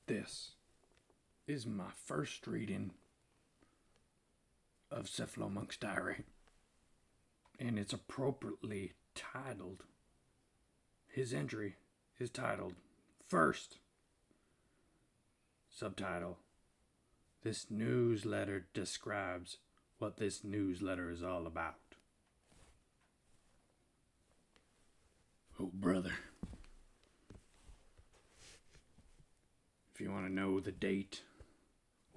This is my first reading of Cephalomonk's Diary, and it's appropriately titled. His entry is titled First. Subtitle: This newsletter describes what this newsletter is all about. Oh, brother. If you want to know the date,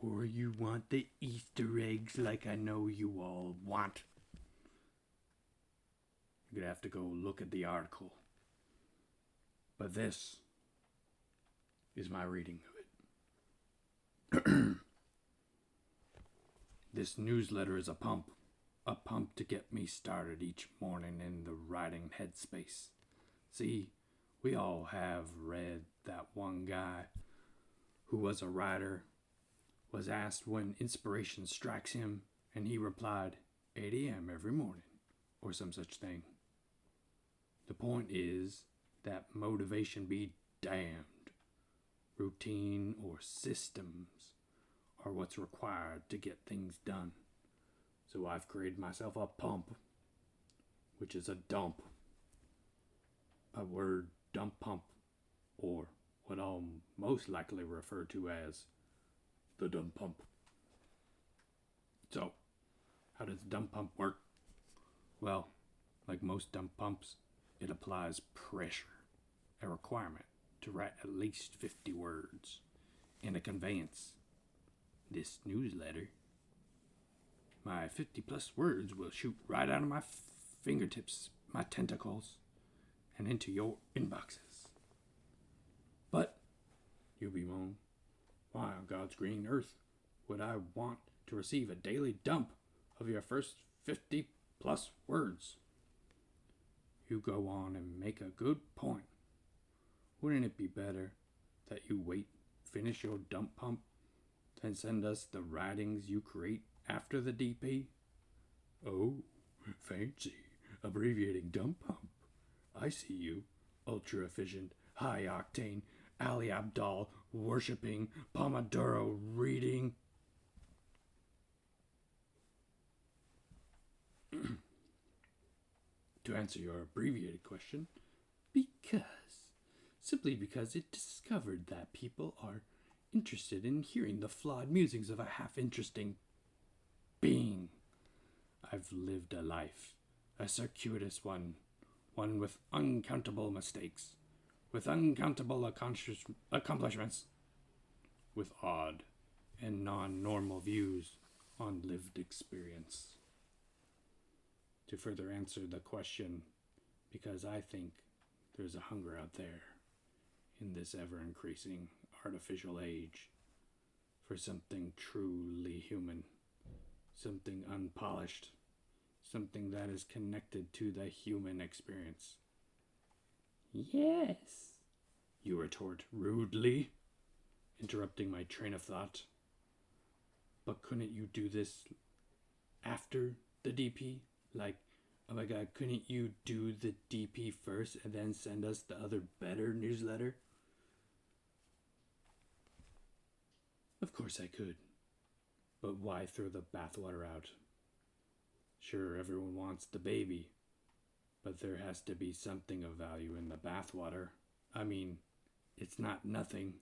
or you want the Easter eggs like I know you all want, you're going to have to go look at the article. But this is my reading of it. This newsletter is a pump to get me started each morning in the writing headspace. See, we all have read that one guy who was a writer, was asked when inspiration strikes him, and he replied, 8 a.m. every morning, or some such thing. The point is that motivation be damned. Routine or systems are what's required to get things done. So I've created myself a pump, which is a dump. A word, dump pump, or what I'll most likely refer to as the dump pump. So, how does the dump pump work? Well, like most dump pumps, it applies pressure, a requirement to write at least 50 words in a conveyance. This newsletter, my 50 plus words will shoot right out of my fingertips, my tentacles, and into your inboxes. But, you bemoan, why on God's green earth would I want to receive a daily dump of your first 50 plus words? You go on and make a good point. Wouldn't it be better that you finish your dump pump, then send us the writings you create after the DP? Oh, fancy, abbreviating dump pump. I see you, ultra efficient, high octane, Ali Abdal worshipping, Pomodoro reading. To answer your abbreviated question, simply because it discovered that people are interested in hearing the flawed musings of a half-interesting being. I've lived a life, a circuitous one with uncountable mistakes, with uncountable accomplishments, with odd and non-normal views on lived experience. To further answer the question, because I think there's a hunger out there in this ever-increasing artificial age for something truly human, something unpolished, something that is connected to the human experience. Yes, you retort rudely, interrupting my train of thought. But couldn't you do this after the DP? Like, oh my God, couldn't you do the DP first and then send us the other better newsletter? Of course I could. But why throw the bathwater out? Sure, everyone wants the baby, but there has to be something of value in the bathwater. I mean, it's not nothing.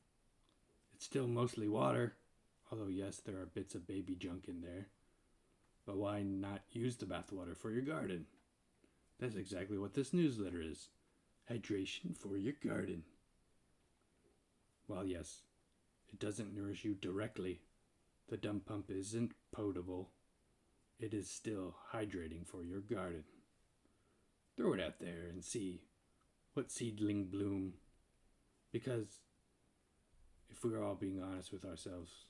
It's still mostly water, although yes, there are bits of baby junk in there. But why not use the bathwater for your garden? That's exactly what this newsletter is. Hydration for your garden. While yes, it doesn't nourish you directly, the dump pump isn't potable, it is still hydrating for your garden. Throw it out there and see what seedling bloom. Because, if we're all being honest with ourselves,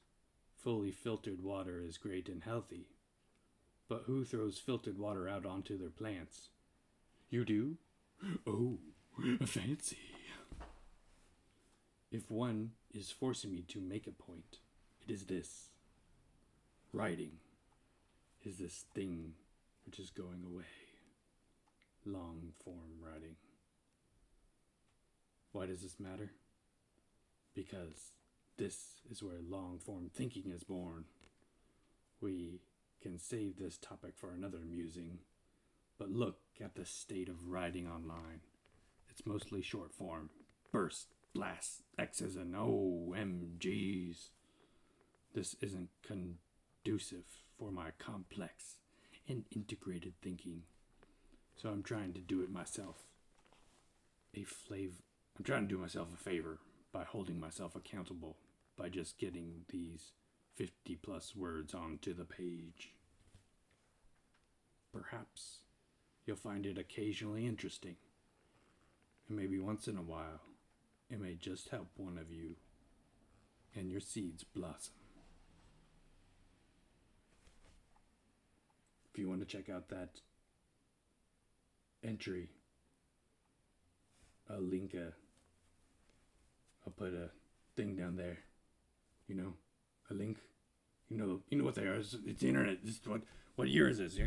fully filtered water is great and healthy. But who throws filtered water out onto their plants? You do? Oh, fancy. If one is forcing me to make a point, it is this. Writing is this thing which is going away. Long form writing. Why does this matter? Because This is where long form thinking is born. We can save this topic for another musing, but look at the state of writing online. It's mostly short form. Bursts, blasts, X's, and OMGs. This isn't conducive for my complex and integrated thinking. So I'm trying to do it myself. I'm trying to do myself a favor by holding myself accountable by just getting these 50 plus words onto the page. Perhaps you'll find it occasionally interesting, and maybe once in a while it may just help one of you and your seeds blossom. If you want to check out that entry, I'll put a thing down there. A link. You know what they are. It's the internet. What year is this?